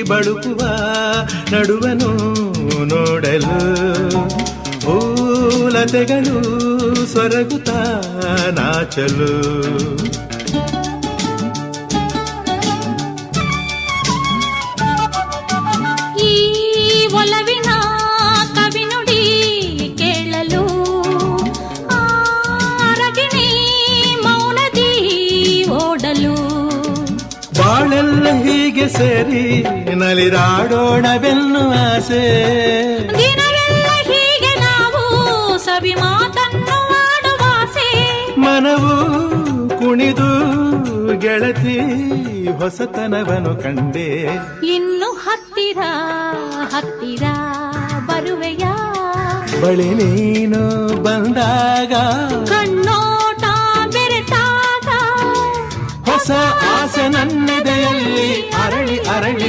ಬಳುಕುವ ನಡುವನು ನೋಡಲು ಓಲತೆಗಳು ಸೊರಗುತ್ತ ನಾಚಲು ಈ ಒಲವಿನ ಕವಿನುಡಿ ಕೇಳಲು ಆರಗಿಣಿ ಮೌನದಿ ಓಡಲು ಬಾಳೆಲ್ಲ ಹೀಗೆ ಸೇರಿ ನಲಿದಾಡೋಣವೆನ್ನು ಆಸೆ ದಿನವೆಲ್ಲ ಹೀಗೆ ನಾವು ಸವಿ ಮಾತನ್ನು ಆಡುವಾಸೆ ಮನವು ಕುಣಿದು ಗೆಳತಿ ಹೊಸತನವನು ಕಂಡೆ ಇನ್ನು ಹತ್ತಿರ ಹತ್ತಿರ ಬರುವೆಯ ಬಳಿ ನೀನು ಬಂದಾಗ ಕಣ್ಣೋಟ ಬೆರೆತಾಗ ಹೊಸ ಆಸೆ ನನ್ನೆದೆಯಲ್ಲಿ ಅರಳಿ ಅರಳಿ